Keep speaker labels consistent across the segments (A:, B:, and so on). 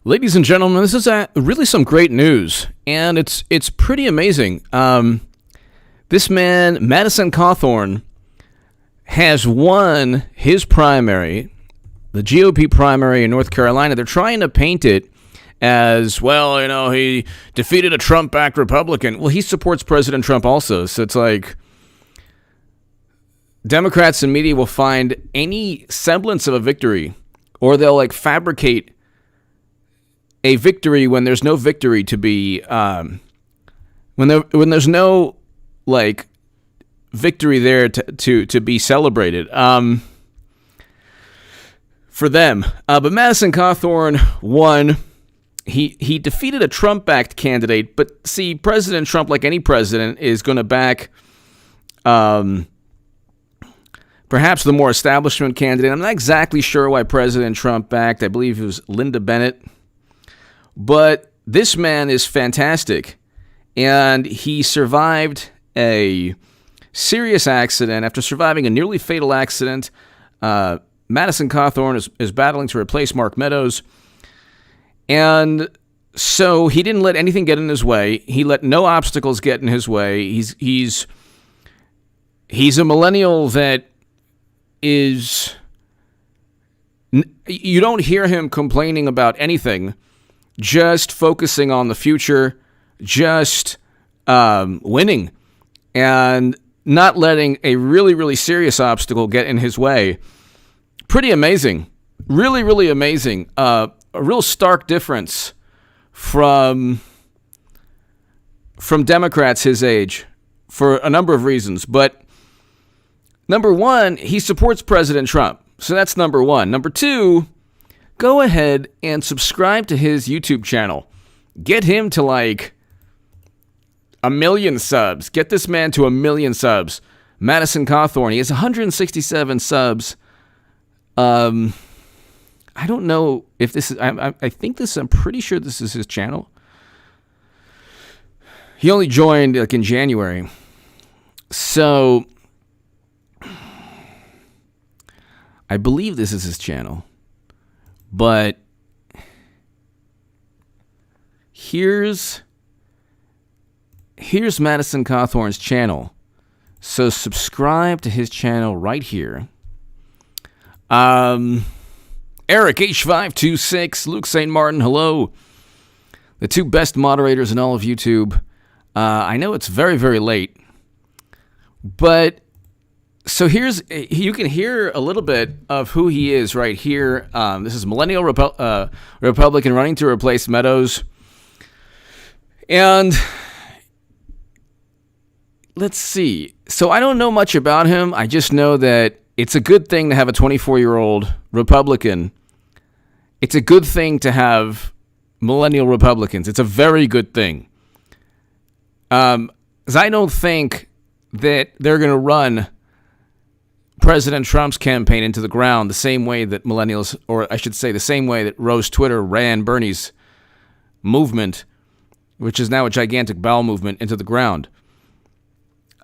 A: Ladies and gentlemen, this is really some great news, and it's pretty amazing. This man, Madison Cawthorn, has won his primary, the GOP primary in North Carolina. They're trying to paint it as, well, he defeated a Trump-backed Republican. Well, he supports President Trump also, so it's like Democrats and media will find any semblance of a victory, or they'll fabricate a victory when there's no victory to be when there's no victory there to be celebrated for them. But Madison Cawthorn won. He defeated a Trump-backed candidate, but see, President Trump, like any president, is going to back perhaps the more establishment candidate. I'm not exactly sure why President Trump backed. I believe it was Linda Bennett. But this man is fantastic, and he survived a serious accident. After surviving a nearly fatal accident, Madison Cawthorn is battling to replace Mark Meadows, and so he didn't let anything get in his way. He let no obstacles get in his way. He's a millennial that is... You don't hear him complaining about anything, just focusing on the future, just winning, and not letting a really, really serious obstacle get in his way. Pretty amazing. Really, really amazing. A real stark difference from Democrats his age for a number of reasons. But number one, he supports President Trump. So that's number one. Number two, go ahead and subscribe to his YouTube channel. Get him to 1 million subs. Get this man to 1 million subs. Madison Cawthorn, he has 167 subs. I don't know if this is... I think this... I'm pretty sure this is his channel. He only joined in January. So I believe this is his channel. But here's Madison Cawthorn's channel. So subscribe to his channel right here. Eric H526, Luke St. Martin, hello. The two best moderators in all of YouTube. I know it's very, very late. But so you can hear a little bit of who he is right here. This is Millennial Republican running to replace Meadows. And let's see. So I don't know much about him. I just know that it's a good thing to have a 24-year-old Republican. It's a good thing to have millennial Republicans. It's a very good thing. 'Cause I don't think that they're going to run President Trump's campaign into the ground the same way that millennials, or I should say the same way that Rose Twitter ran Bernie's movement, which is now a gigantic bowel movement, into the ground.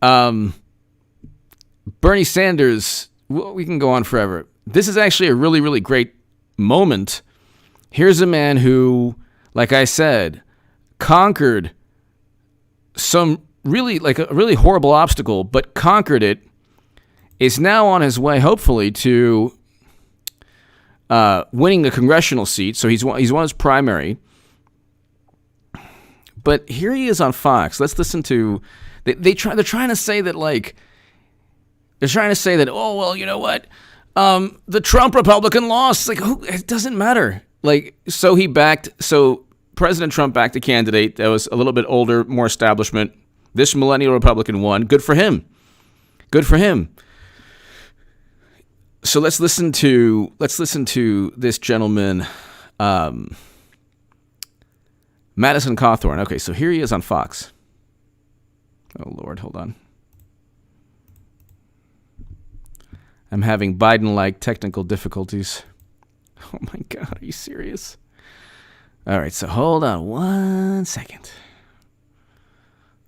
A: Bernie Sanders, we can go on forever. This is actually a really, really great moment. Here's a man who, like I said, conquered some really, a really horrible obstacle, but conquered it, is now on his way, hopefully, to winning the congressional seat. So he's won his primary. But here he is on Fox. Let's listen to... They're trying to say that, oh, well, you know what? The Trump Republican lost. It doesn't matter. So President Trump backed a candidate that was a little bit older, more establishment. This millennial Republican won. Good for him. Good for him. So let's listen to this gentleman, Madison Cawthorn. Okay, so here he is on Fox. Oh, Lord, hold on. I'm having Biden-like technical difficulties. Oh, my God, are you serious? All right, so hold on 1 second.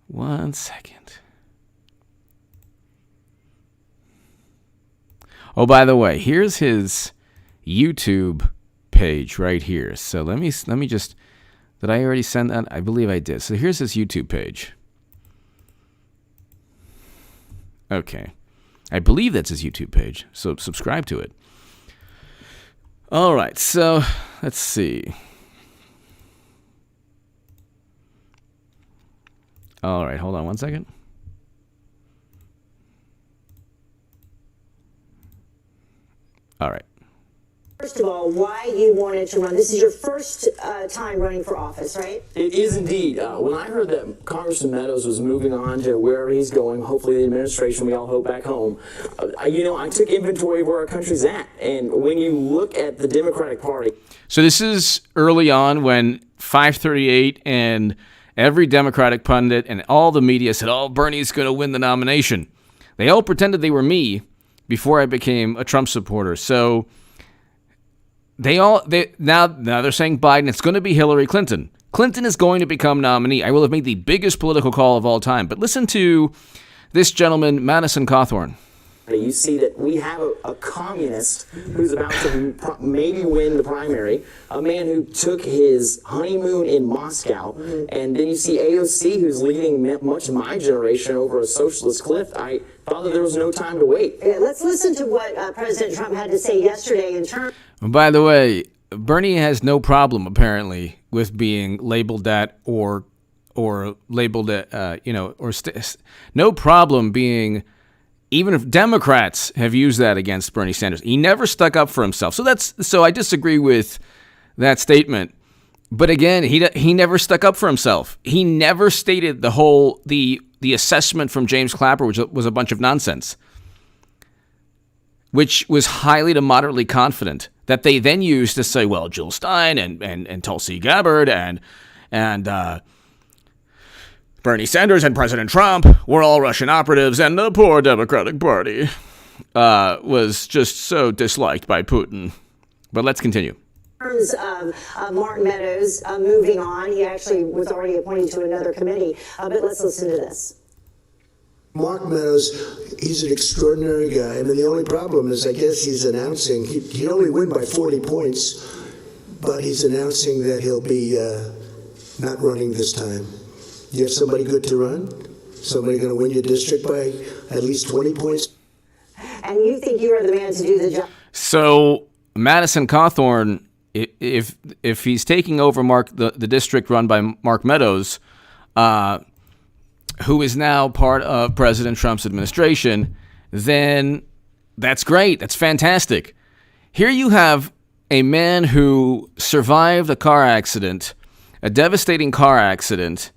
A: 1 second. Oh, by the way, here's his YouTube page right here. So let me just, did I already send that? I believe I did. So here's his YouTube page. Okay. I believe that's his YouTube page. So subscribe to it. All right. So let's see. All right. Hold on one second. All right.
B: First of all, why you wanted to run. This is your first time running for office, right?
C: It is indeed. When I heard that Congressman Meadows was moving on to wherever he's going, hopefully the administration, we all hope back home, I took inventory of where our country's at. And when you look at the Democratic Party.
A: So this is early on when 538 and every Democratic pundit and all the media said, oh, Bernie's going to win the nomination. They all pretended they were me before I became a Trump supporter. So now they're saying Biden. It's going to be Hillary Clinton. Clinton is going to become nominee. I will have made the biggest political call of all time. But listen to this gentleman, Madison Cawthorn.
C: You see that we have a communist who's about to maybe win the primary, a man who took his honeymoon in Moscow, and then you see AOC who's leading much of my generation over a socialist cliff. I thought that there was no time to wait.
B: Let's listen to what President Trump had to say yesterday in terms.
A: By the way, Bernie has no problem apparently with being labeled that or labeled no problem being. Even if Democrats have used that against Bernie Sanders, he never stuck up for himself. So I disagree with that statement. But again, he never stuck up for himself. He never stated the assessment from James Clapper, which was a bunch of nonsense, which was highly to moderately confident, that they then used to say, well, Jill Stein and Tulsi Gabbard and Bernie Sanders and President Trump were all Russian operatives, and the poor Democratic Party was just so disliked by Putin. But let's continue.
B: In terms of Mark Meadows moving on, he actually was already appointed to another committee. But let's listen to this.
D: Mark Meadows, he's an extraordinary guy. I mean, the only problem is, I guess he's announcing, he'd only win by 40 points, but he's announcing that he'll be not running this time. You have somebody good to run? Somebody going to win your district by at least 20 points?
B: And you think you are the man to do the job?
A: So Madison Cawthorn, if he's taking over the district run by Mark Meadows, who is now part of President Trump's administration, then that's great. That's fantastic. Here you have a man who survived a car accident, a devastating car accident,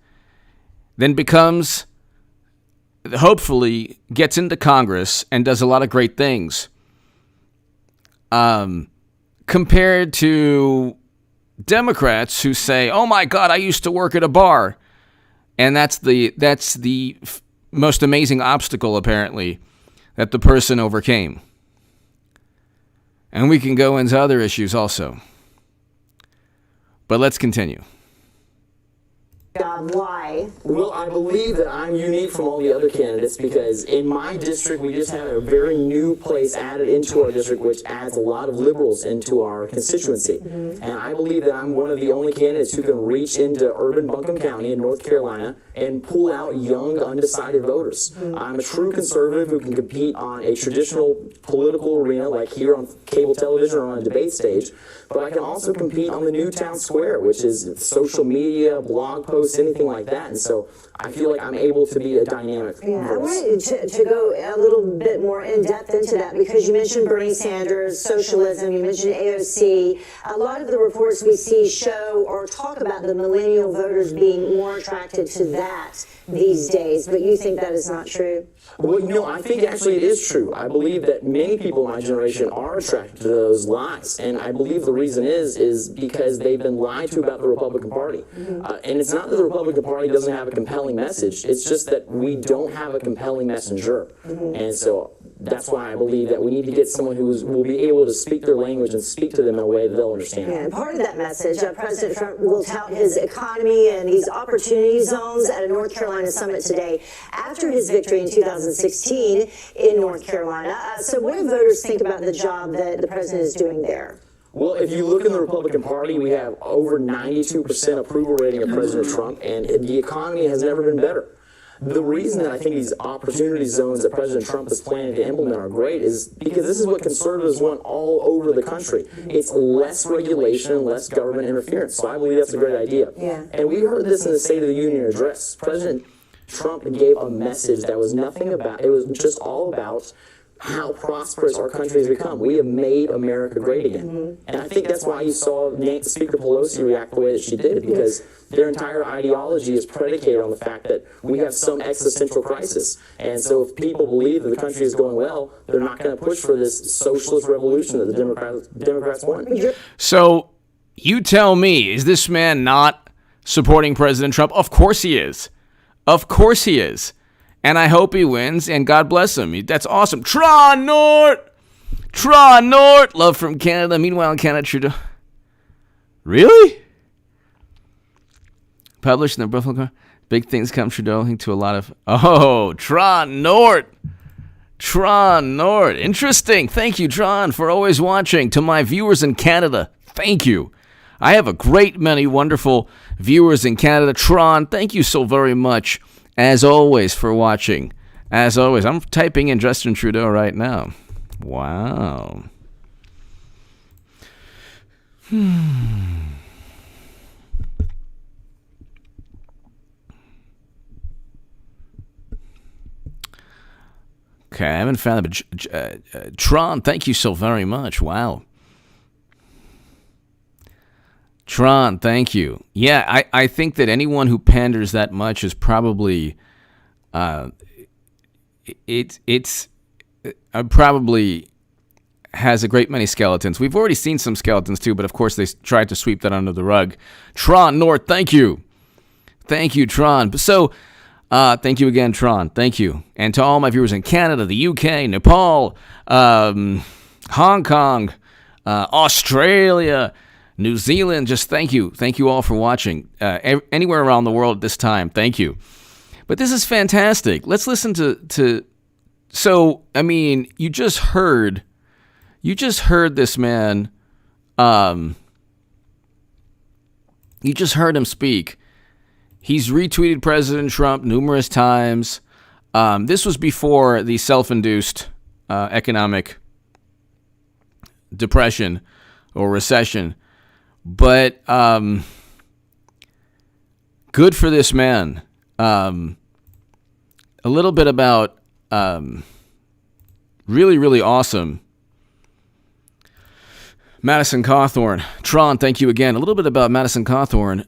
A: then hopefully gets into Congress and does a lot of great things. Compared to Democrats who say, oh my God, I used to work at a bar. And that's the most amazing obstacle, apparently, that the person overcame. And we can go into other issues also. But let's continue.
B: Why?
C: Well, I believe that I'm unique from all the other candidates because in my district, we just had a very new place added into our district, which adds a lot of liberals into our constituency. And I believe that I'm one of the only candidates who can reach into urban Buncombe County in North Carolina and pull out young, undecided voters. I'm a true conservative who can compete on a traditional political arena like here on cable television or on a debate stage, but I can also compete on the new town square, which is social media, blog posts, anything like that. And so I feel like I'm able to be a dynamic voice.
B: I wanted to go a little bit more in depth into that because you mentioned Bernie Sanders, socialism, you mentioned AOC. A lot of the reports we see show or talk about the millennial voters being more attracted to that these days, but you think that is not true?
C: Well, I think actually it is true. I believe that many people in my generation are attracted to those lies, and I believe the reason is because they've been lied to about the Republican Party. And it's not that the Republican Party doesn't have a compelling message, it's just that we don't have a compelling messenger. And so that's why I believe that we need to get someone who will be able to speak their language and speak to them in a way that they'll understand.
B: And part of that message, President Trump will tout his economy and these opportunity zones at a North Carolina summit today after his victory in 2016 in North Carolina. So what do voters think about the job that the president is doing there?
C: Well, if you look in the Republican Party, we have over 92% approval rating of President Trump, and the economy has never been better. The reason that I think these opportunity zones that President Trump is planning to implement are great is because this is what conservatives want all over the country. It's less regulation and less government interference. So I believe that's a great idea.
B: Yeah.
C: And we heard this in the State of the Union address. President Trump gave a message that was nothing about, it was just all about how prosperous our country has become. We have made America great again. And I think that's why you saw Speaker Pelosi react the way that she did, because their entire ideology is predicated on the fact that we have some existential crisis. And so if people believe that the country is going well, they're not going to push for this socialist revolution that the Democrats want.
A: So you tell me, is this man not supporting President Trump? Of course he is. Of course he is. And I hope he wins, and God bless him. That's awesome. Tron Nort! Tron Nort! Love from Canada. Meanwhile, Canada Trudeau. Really? Published in the Buffalo. Big things come Trudeau to a lot of... Oh, Tron Nort! Tron Nort. Interesting. Thank you, Tron, for always watching. To my viewers in Canada, thank you. I have a great many wonderful viewers in Canada. Tron, thank you so very much. As always, for watching. As always, I'm typing in Justin Trudeau right now. Wow. Okay, I haven't found it, but Tron, thank you so very much. Wow. Tron, thank you. Yeah, I think that anyone who panders that much is probably, probably has a great many skeletons. We've already seen some skeletons too, but of course they tried to sweep that under the rug. Tron North, thank you. Thank you, Tron. So, thank you again, Tron. Thank you. And to all my viewers in Canada, the UK, Nepal, Hong Kong, Australia, New Zealand, just thank you. Thank you all for watching. Anywhere around the world at this time, thank you. But this is fantastic. Let's listen to so, I mean, you just heard this man, you just heard him speak. He's retweeted President Trump numerous times. This was before the self-induced economic depression or recession. But good for this man. A little bit about really, really awesome. Madison Cawthorn. Tron, thank you again. A little bit about Madison Cawthorn.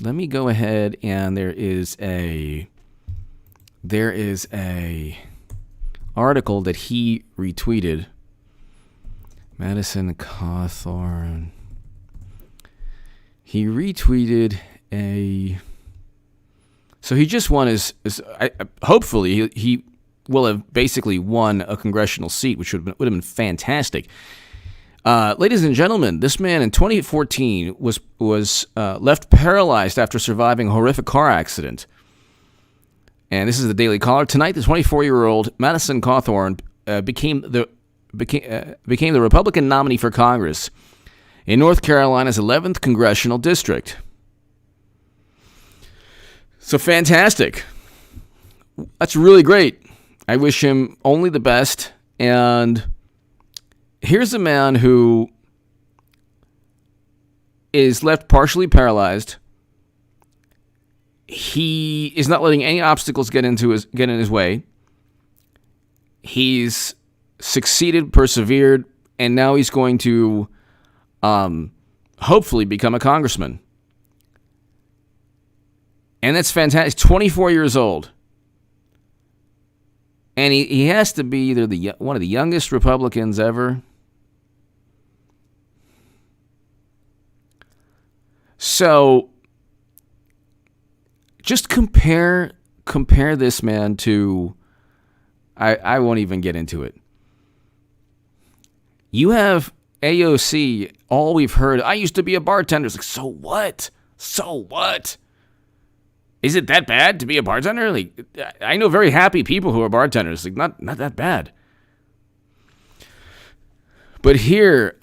A: Let me go ahead, and there is a article that he retweeted. Madison Cawthorn. He retweeted so he just won hopefully he will have basically won a congressional seat, which would have been fantastic. Ladies and gentlemen, this man in 2014 was left paralyzed after surviving a horrific car accident. And this is the Daily Caller. Tonight, the 24-year-old Madison Cawthorn became the Republican nominee for Congress in North Carolina's 11th congressional district. So fantastic. That's really great. I wish him only the best. And here's a man who is left partially paralyzed. He is not letting any obstacles get in his way. He's succeeded, persevered, and now he's going to hopefully become a congressman. And that's fantastic. 24 years old. And he has to be either one of the youngest Republicans ever. So just compare this man to, I won't even get into it. You have AOC, all we've heard, I used to be a bartender. It's like, so what? So what? Is it that bad to be a bartender? Like, I know very happy people who are bartenders. Like, not that bad. But here,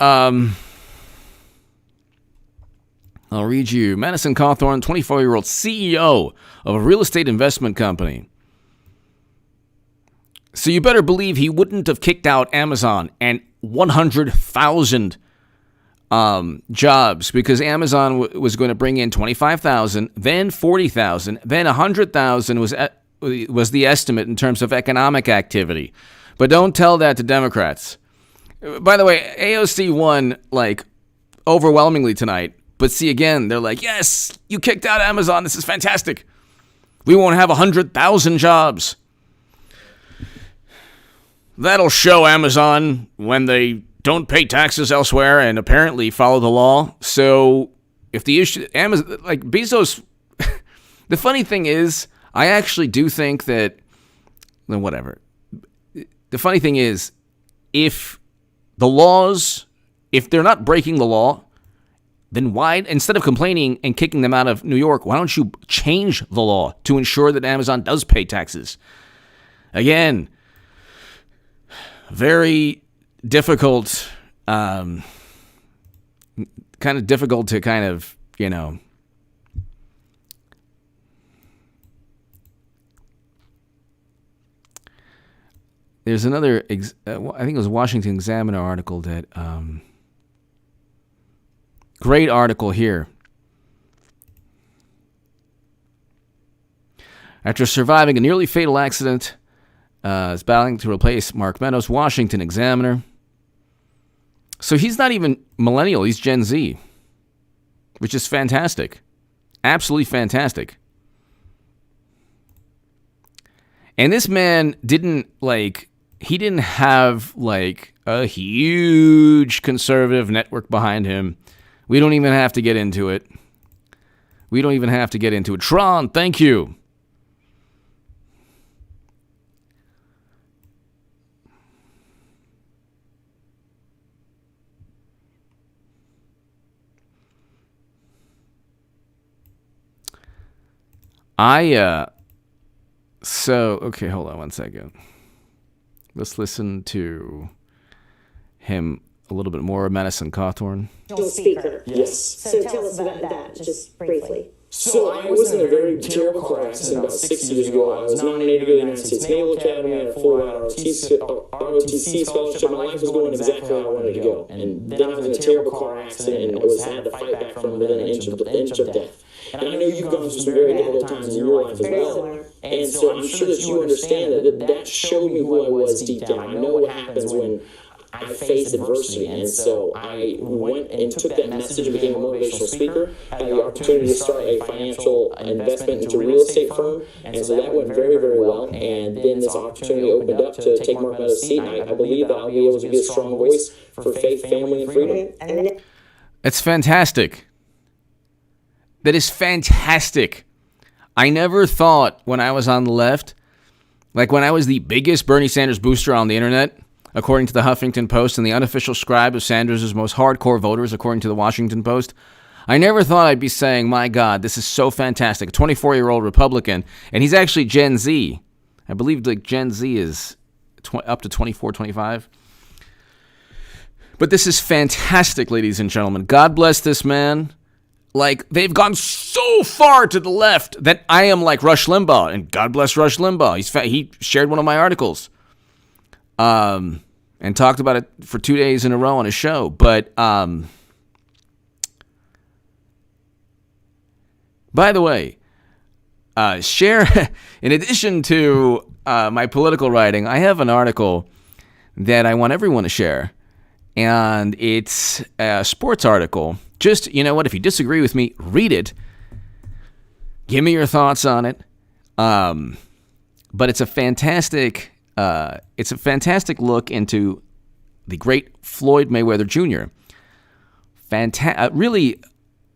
A: I'll read you. Madison Cawthorn, 24-year-old CEO of a real estate investment company. So you better believe he wouldn't have kicked out Amazon and 100,000 jobs, because Amazon was going to bring in 25,000, then 40,000, then 100,000 was the estimate in terms of economic activity. But don't tell that to Democrats. By the way, AOC won like overwhelmingly tonight. But see, again, they're like, yes, you kicked out Amazon. This is fantastic. We won't have 100,000 jobs. That'll show Amazon when they don't pay taxes elsewhere and apparently follow the law. So if the issue, Amazon, like Bezos, the funny thing is, I actually do think that, well, whatever. The funny thing is, if the laws, if they're not breaking the law, then why, instead of complaining and kicking them out of New York, why don't you change the law to ensure that Amazon does pay taxes? Again, very difficult, kind of difficult to kind of, there's another, I think it was a Washington Examiner article that, great article here. After surviving a nearly fatal accident, is battling to replace Mark Meadows, Washington Examiner. So he's not even millennial, he's Gen Z, which is fantastic. Absolutely fantastic. And this man didn't have a huge conservative network behind him. We don't even have to get into it. Tron, thank you. Okay, hold on one second. Let's listen to him a little bit more. Madison Cawthorn.
B: Speaker.
C: Yes.
B: So tell us about that, just briefly.
C: So I was in a very terrible car accident about 6 years ago. I was nominated to go to the United States Naval Academy. I had a full ROTC scholarship. My life was going exactly how I wanted to go. And then I was in a terrible car accident and had to fight back from within an inch of death. And I know you've gone through some very difficult times in your life as well. And so I'm sure that you understand that showed me who I was deep down. I know what happens when I faced adversity, and so I went and took that message and became a motivational speaker. I had the opportunity to start a financial investment into a real estate firm, and so that went very, very well. And then this opportunity opened up to take Mark Meadows' seat, and I believe that I'll be able to be a strong voice for faith, family, and freedom.
A: That's fantastic. That is fantastic. I never thought when I was on the left, like when I was the biggest Bernie Sanders booster on the internet, according to the Huffington Post, and the unofficial scribe of Sanders' most hardcore voters, according to the Washington Post, I never thought I'd be saying, my God, this is so fantastic. A 24-year-old Republican, and he's actually Gen Z. I believe like Gen Z is up to 24, 25. But this is fantastic, ladies and gentlemen. God bless this man. Like, they've gone so far to the left that I am like Rush Limbaugh, and God bless Rush Limbaugh. He shared one of my articles. And talked about it for 2 days in a row on his show. But, by the way, share, in addition to my political writing, I have an article that I want everyone to share. And it's a sports article. Just, you know what, if you disagree with me, read it. Give me your thoughts on it. But it's a fantastic look into the great Floyd Mayweather Jr. Really,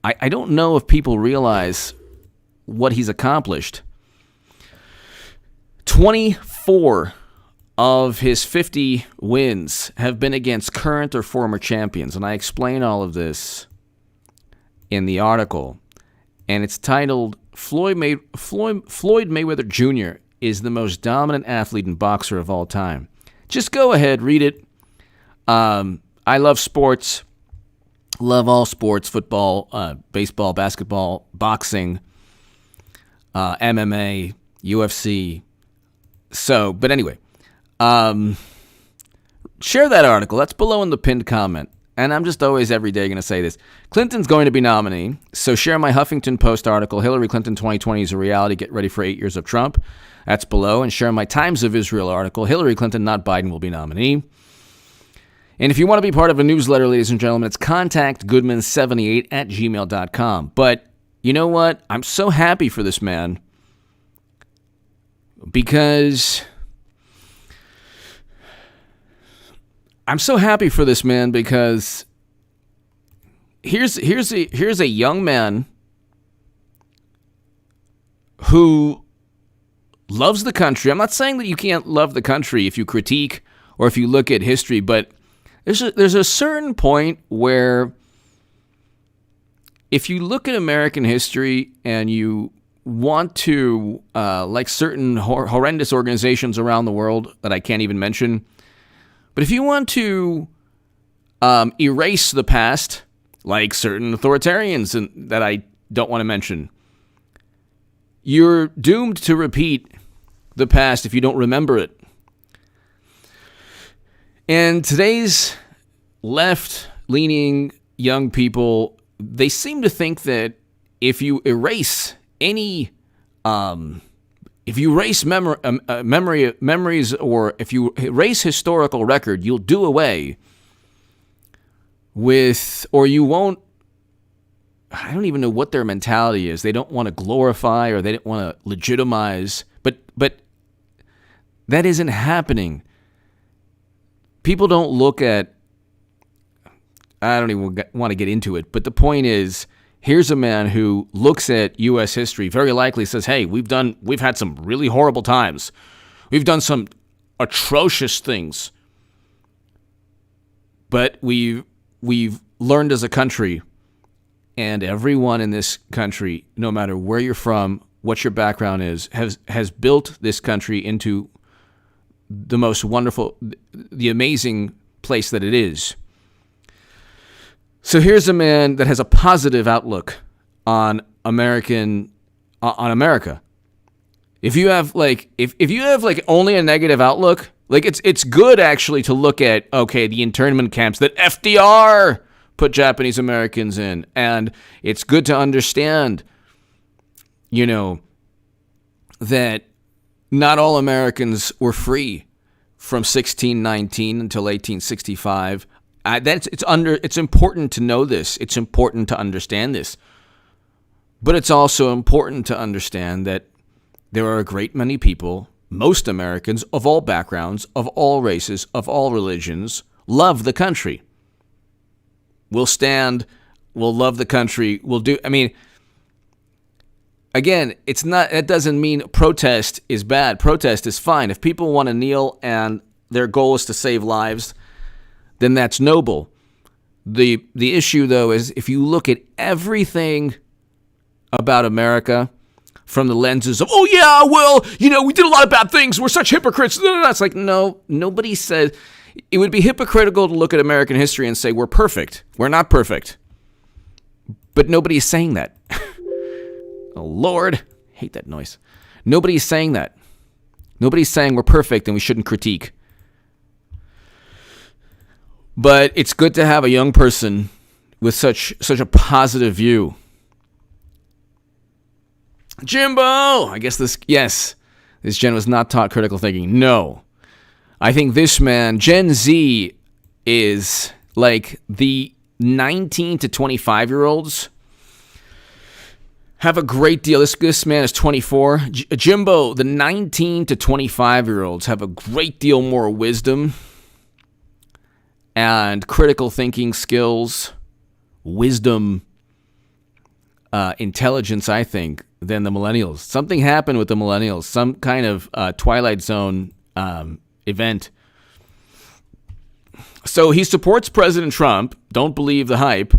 A: I don't know if people realize what he's accomplished. 24 of his 50 wins have been against current or former champions, and I explain all of this in the article. And it's titled, Floyd Mayweather Jr. is the most dominant athlete and boxer of all time. Just go ahead, read it. I love sports. Love all sports, football, baseball, basketball, boxing, MMA, UFC. So, but anyway, share that article. That's below in the pinned comment. And I'm just always every day going to say this. Clinton's going to be nominee, so share my Huffington Post article, Hillary Clinton 2020 is a reality, get ready for 8 years of Trump. That's below. And share my Times of Israel article, Hillary Clinton, not Biden, will be nominee. And if you want to be part of a newsletter, ladies and gentlemen, it's contactgoodman78@gmail.com. But you know what? I'm so happy for this man because... here's a young man who loves the country. I'm not saying that you can't love the country if you critique or if you look at history, but there's a certain point where if you look at American history and you want to, like certain horrendous organizations around the world that I can't even mention, but if you want to erase the past, like certain authoritarians that I don't want to mention, you're doomed to repeat the past if you don't remember it. And today's left-leaning young people, they seem to think that if you erase any... if you erase memories, or if you erase historical record, you'll do away with, or you won't, I don't even know what their mentality is. They don't want to glorify or they don't want to legitimize, but that isn't happening. People don't look at, I don't even want to get into it, but the point is, here's a man who looks at U.S. history, very likely says, hey, we've had some really horrible times. We've done some atrocious things. But we've learned as a country, and everyone in this country, no matter where you're from, what your background is, has built this country into the most wonderful, the amazing place that it is. So here's a man that has a positive outlook on America. If you have only a negative outlook, like it's good actually to look at, okay, the internment camps that FDR put Japanese Americans in, and it's good to understand, that not all Americans were free from 1619 until 1865. It's important to know this. It's important to understand this. But it's also important to understand that there are a great many people, most Americans of all backgrounds, of all races, of all religions, love the country. We'll love the country, again, it doesn't mean protest is bad. Protest is fine. If people want to kneel and their goal is to save lives, then that's noble. The issue, though, is if you look at everything about America from the lenses of, we did a lot of bad things, we're such hypocrites. It's like, no, nobody said. It would be hypocritical to look at American history and say we're perfect. We're not perfect. But nobody's saying that. Oh, Lord. Hate that noise. Nobody's saying that. Nobody's saying we're perfect and we shouldn't critique. But it's good to have a young person with such a positive view. Jimbo! I guess this Gen was not taught critical thinking. No. I think this man, Gen Z, is like the 19 to 25-year-olds have a great deal. This man is 24. Jimbo, the 19 to 25-year-olds have a great deal more wisdom and critical thinking skills, wisdom, intelligence, I think, than the millennials. Something happened with the millennials, some kind of Twilight Zone event. So he supports President Trump. Don't believe the hype.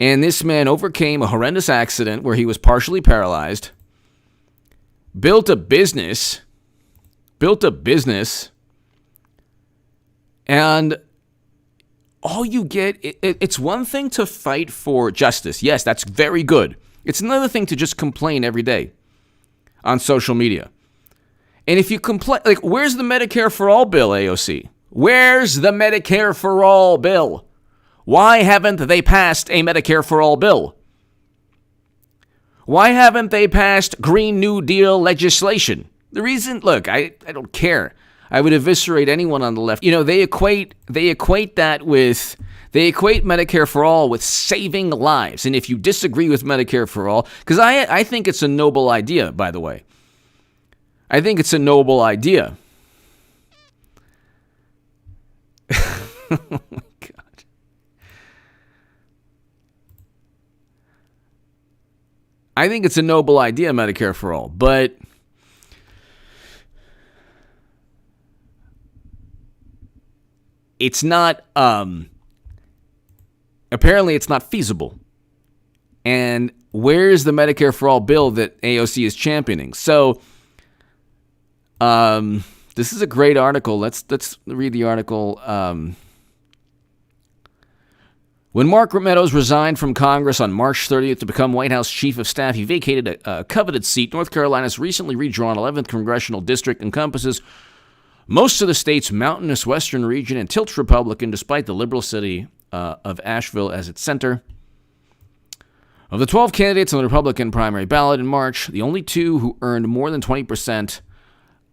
A: And this man overcame a horrendous accident where he was partially paralyzed, built a business, and all you get, it's one thing to fight for justice. Yes, that's very good. It's another thing to just complain every day on social media. And if you complain, like, where's the Medicare for All bill, AOC? Where's the Medicare for All bill? Why haven't they passed a Medicare for All bill? Why haven't they passed Green New Deal legislation? The reason, look, I don't care. I would eviscerate anyone on the left. You know, they equate Medicare for All with saving lives. And if you disagree with Medicare for All, because I think it's a noble idea, by the way. I think it's a noble idea. Oh my God. I think it's a noble idea, Medicare for All, but it's not, apparently it's not feasible. And where's the Medicare for All bill that AOC is championing? So, this is a great article. Let's read the article. When Mark Meadows resigned from Congress on March 30th to become White House Chief of Staff, he vacated a coveted seat. North Carolina's recently redrawn 11th Congressional District encompasses most of the state's mountainous western region and tilts Republican despite the liberal city of Asheville as its center. Of the 12 candidates on the Republican primary ballot in March, the only two who earned more than 20%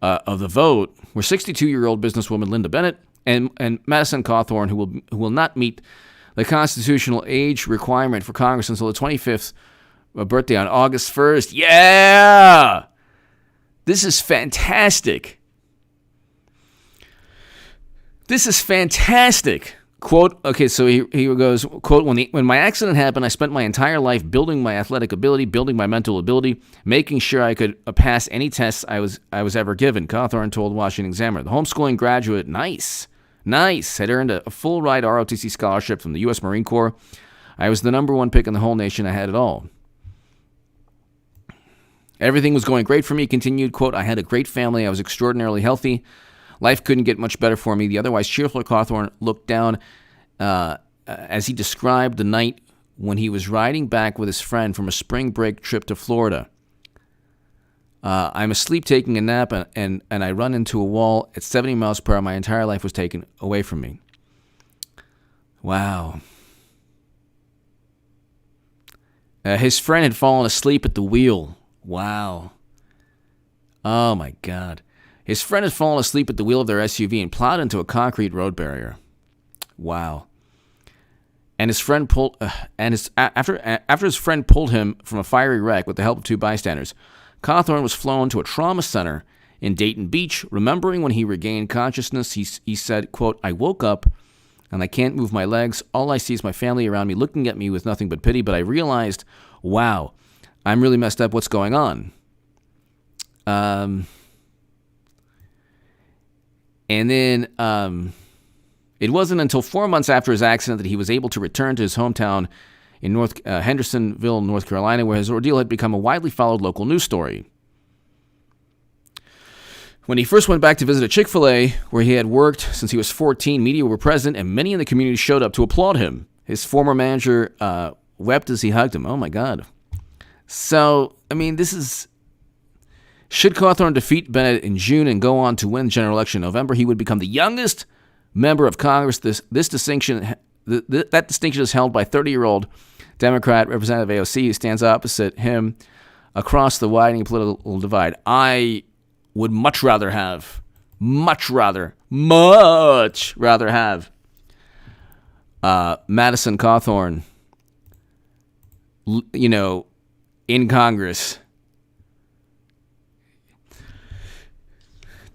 A: of the vote were 62-year-old businesswoman Linda Bennett and Madison Cawthorn, who will not meet the constitutional age requirement for Congress until the 25th birthday on August 1st. Yeah! This is fantastic. This is fantastic. Quote, okay, so he goes, quote, when my accident happened, I spent my entire life building my athletic ability, building my mental ability, making sure I could pass any tests I was ever given, Cawthorn told Washington Examiner. The homeschooling graduate, nice, had earned a full-ride ROTC scholarship from the U.S. Marine Corps. I was the number one pick in the whole nation. I had it all. Everything was going great for me, continued, quote, I had a great family. I was extraordinarily healthy. Life couldn't get much better for me. The otherwise cheerful Cawthorn looked down as he described the night when he was riding back with his friend from a spring break trip to Florida. I'm asleep taking a nap, and I run into a wall at 70 miles per hour. My entire life was taken away from me. Wow. His friend had fallen asleep at the wheel. Wow. Oh, my God. His friend had fallen asleep at the wheel of their SUV and plowed into a concrete road barrier. Wow. And his friend pulled, after his friend pulled him from a fiery wreck with the help of two bystanders, Cawthorn was flown to a trauma center in Dayton Beach. Remembering when he regained consciousness, he said, quote, I woke up and I can't move my legs. All I see is my family around me looking at me with nothing but pity. But I realized, wow, I'm really messed up. What's going on? And then it wasn't until 4 months after his accident that he was able to return to his hometown in Hendersonville, North Carolina, where his ordeal had become a widely followed local news story. When he first went back to visit a Chick-fil-A, where he had worked since he was 14, media were present, and many in the community showed up to applaud him. His former manager wept as he hugged him. Oh, my God. So, I mean, this is... Should Cawthorn defeat Bennett in June and go on to win the general election in November, he would become the youngest member of Congress. That distinction is held by 30-year-old Democrat Representative AOC, who stands opposite him across the widening political divide. I would much rather have Madison Cawthorn, in Congress.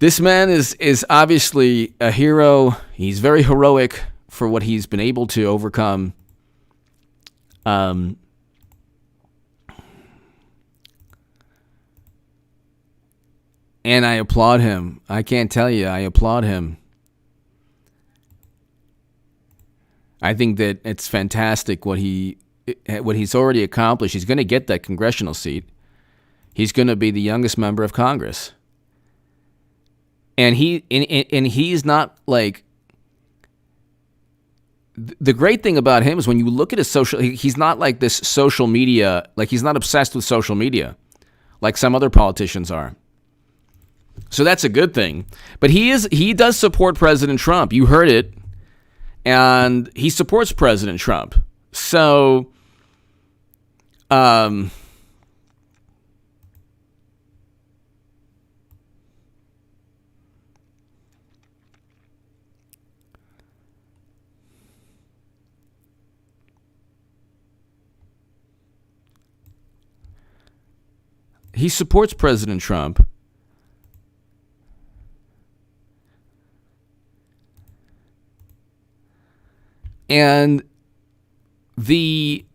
A: This man is obviously a hero. He's very heroic for what he's been able to overcome. And I applaud him. I can't tell you, I applaud him. I think that it's fantastic what he's already accomplished. He's going to get that congressional seat. He's going to be the youngest member of Congress. And he's not like the great thing about him is when you look at his he's not like this social media, like he's not obsessed with social media like some other politicians are. So that's a good thing. But he does support President Trump. You heard it. And he supports President Trump. So, he supports President Trump. And the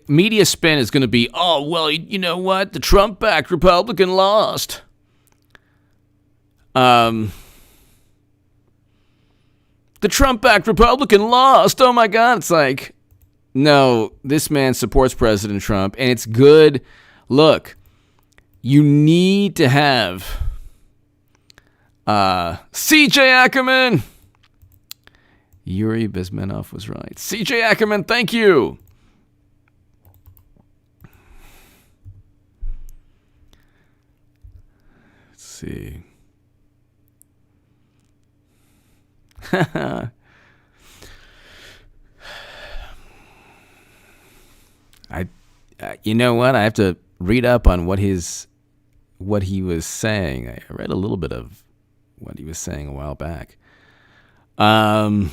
A: media spin is going to be, oh, well, you know what? The Trump-backed Republican lost. The Trump-backed Republican lost. Oh, my God. It's like, no, this man supports President Trump, and it's good. Look, you need to have C.J. Ackerman. Yuri Bezmenov was right. C.J. Ackerman, thank you. Let's see. You know what? I have to read up on what he was saying. I read a little bit of what he was saying a while back. I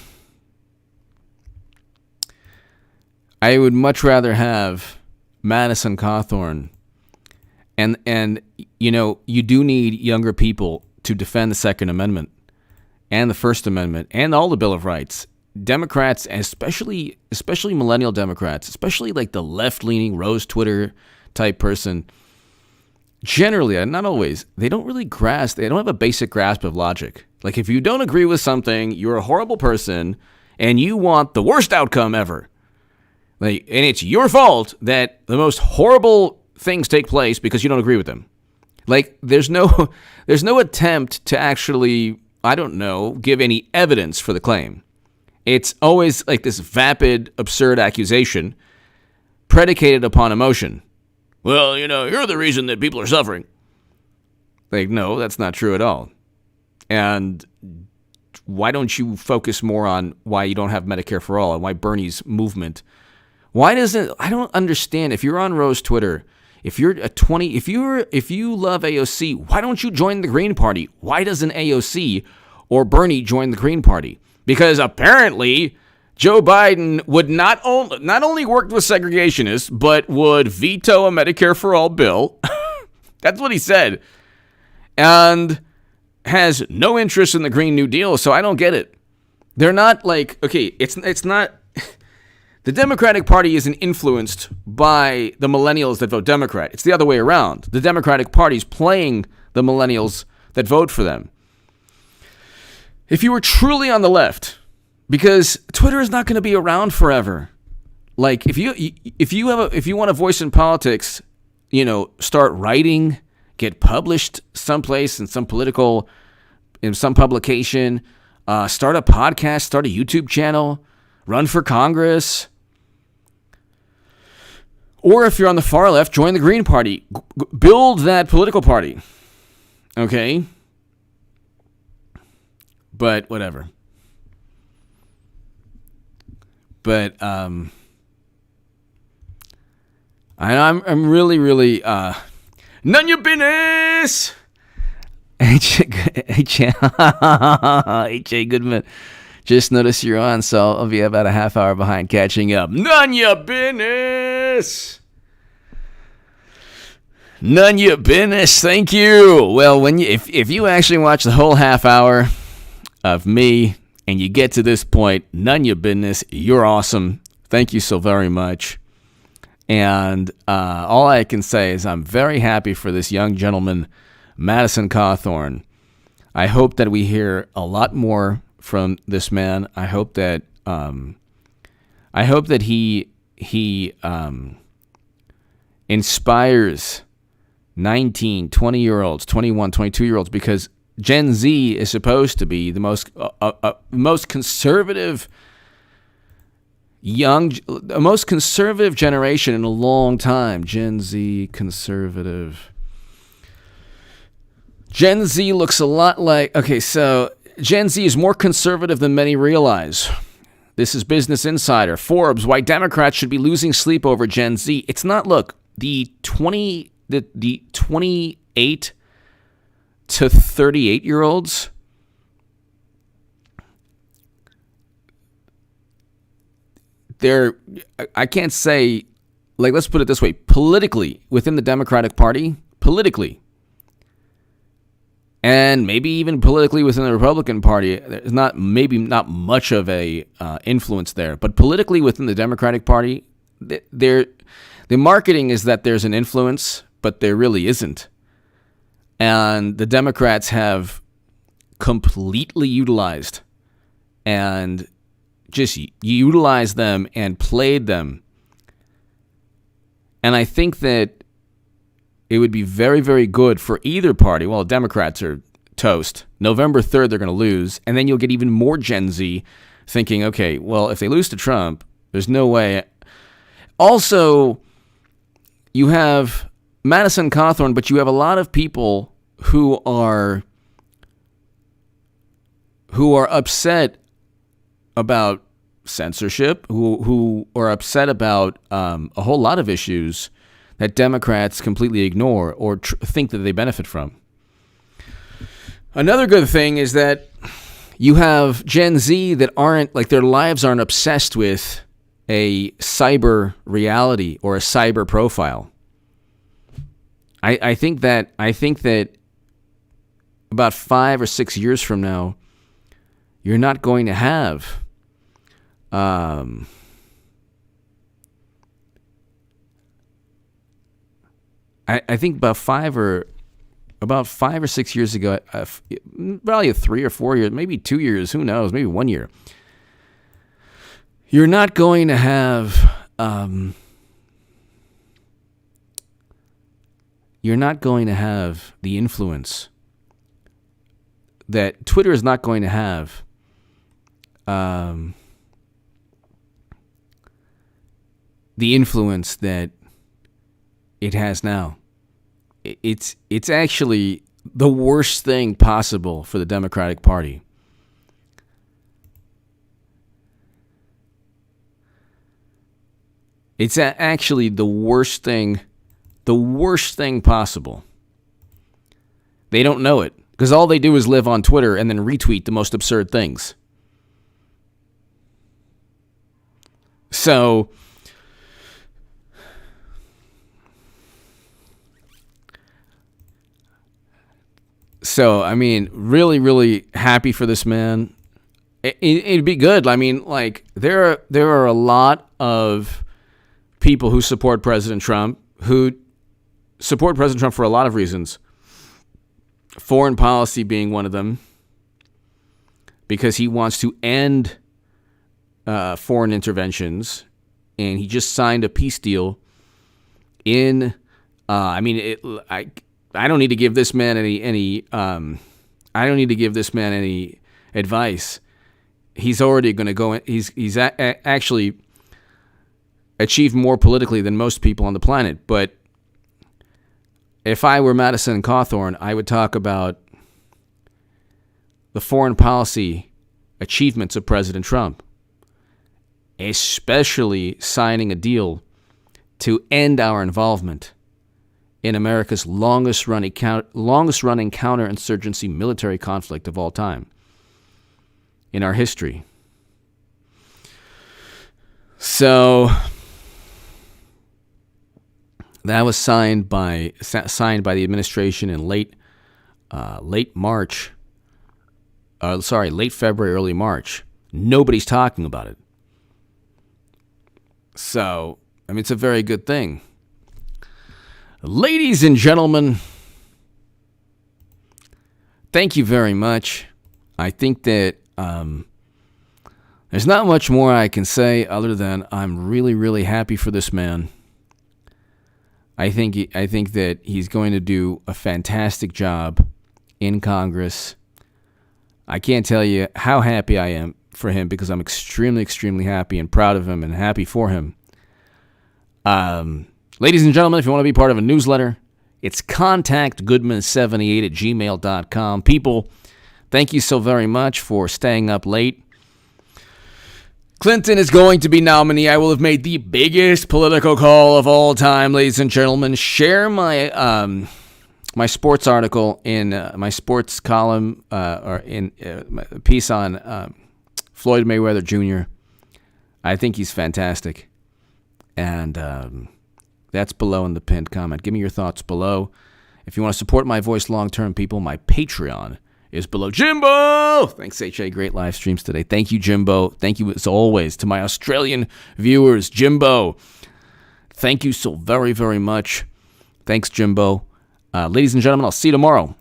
A: would much rather have Madison Cawthorn, and you know, you do need younger people to defend the Second Amendment and the First Amendment and all the Bill of Rights. Democrats, especially millennial Democrats, especially like the left-leaning Rose Twitter type person, generally, not always, they don't really grasp, they don't have a basic grasp of logic. Like, if you don't agree with something, you're a horrible person, and you want the worst outcome ever. Like, and it's your fault that the most horrible things take place because you don't agree with them. Like, there's no attempt to actually, I don't know, give any evidence for the claim. It's always like this vapid, absurd accusation predicated upon emotion. Well, you know, you're the reason that people are suffering. Like, no, that's not true at all. And why don't you focus more on why you don't have Medicare for all and why Bernie's movement? Why doesn't, I don't understand. If you're on Rose Twitter, if you love AOC, why don't you join the Green Party? Why doesn't AOC or Bernie join the Green Party? Because apparently Joe Biden would not only work with segregationists, but would veto a Medicare for all bill. That's what he said. And has no interest in the Green New Deal, so I don't get it. They're not like, okay, it's not, the Democratic Party isn't influenced by the millennials that vote Democrat. It's the other way around. The Democratic Party's playing the millennials that vote for them. If you were truly on the left, because Twitter is not going to be around forever. Like, if you want a voice in politics, you know, start writing, get published someplace in some publication, start a podcast, start a YouTube channel, run for Congress. Or if you're on the far left, join the Green Party. Build that political party. Okay? But whatever. But I'm really none your business. H.A. Goodman, just noticed you're on, so I'll be about a half hour behind catching up. None your business. None your business. Thank you. Well, if you actually watch the whole half hour of me and you get to this point, none your business. You're awesome. Thank you so very much. And all I can say is I'm very happy for this young gentleman, Madison Cawthorn. I hope that we hear a lot more from this man. I hope that he inspires 19, 20-year-olds, 21, 22-year-olds, because Gen Z is supposed to be the most conservative most conservative generation in a long time. Gen Z conservative. Gen Z looks a lot like, okay, so Gen Z is more conservative than many realize. This is Business Insider. Forbes, why Democrats should be losing sleep over Gen Z. It's not, look, the 28 to 38-year-olds, I can't say, like, let's put it this way, politically, within the Democratic Party, politically, and maybe even politically within the Republican Party, there's not much of a influence there, but politically within the Democratic Party, the marketing is that there's an influence, but there really isn't. And the Democrats have completely utilized and just utilized them and played them. And I think that it would be very, very good for either party. Well, Democrats are toast. November 3rd, they're going to lose. And then you'll get even more Gen Z thinking, okay, well, if they lose to Trump, there's no way. Also, you have Madison, Cawthorn, but you have a lot of people who are upset about censorship, who are upset about a whole lot of issues that Democrats completely ignore or think that they benefit from. Another good thing is that you have Gen Z that aren't, like, their lives aren't obsessed with a cyber reality or a cyber profile. I think that about 5 or 6 years from now, you're not going to have I think about 5 or 6 years ago, probably 3 or 4 years, maybe 2 years, who knows, maybe 1 year. You're not going to have the influence that Twitter is not going to have. The influence that it has now. It's actually the worst thing possible for the Democratic Party. It's actually the worst thing possible. They don't know it, because all they do is live on Twitter and then retweet the most absurd things. So I mean, really, really happy for this man. It'd be good. I mean, like, there are a lot of people who support President Trump, for a lot of reasons. Foreign policy being one of them, because he wants to end foreign interventions, and he just signed a peace deal in. I don't need to give this man any advice. He's already going to go in. He's actually achieved more politically than most people on the planet. But if I were Madison Cawthorn, I would talk about the foreign policy achievements of President Trump, especially signing a deal to end our involvement in America's longest-running counterinsurgency military conflict of all time in our history. So that was signed by the administration in late February, early March. Nobody's talking about it. So, I mean, it's a very good thing. Ladies and gentlemen, thank you very much. I think that there's not much more I can say other than I'm really, really happy for this man. I think that he's going to do a fantastic job in Congress. I can't tell you how happy I am for him because I'm extremely, extremely happy and proud of him and happy for him. Ladies and gentlemen, if you want to be part of a newsletter, it's contactgoodman78@gmail.com. People, thank you so very much for staying up late. Clinton is going to be nominee. I will have made the biggest political call of all time, ladies and gentlemen. Share my my sports article in my sports column or in my piece on Floyd Mayweather Jr. I think he's fantastic. And that's below in the pinned comment. Give me your thoughts below. If you want to support my voice long-term, people, my Patreon is below. Jimbo! Thanks, HA. Great live streams today. Thank you, Jimbo. Thank you, as always, to my Australian viewers. Jimbo, thank you so very, very much. Thanks, Jimbo. Ladies and gentlemen, I'll see you tomorrow.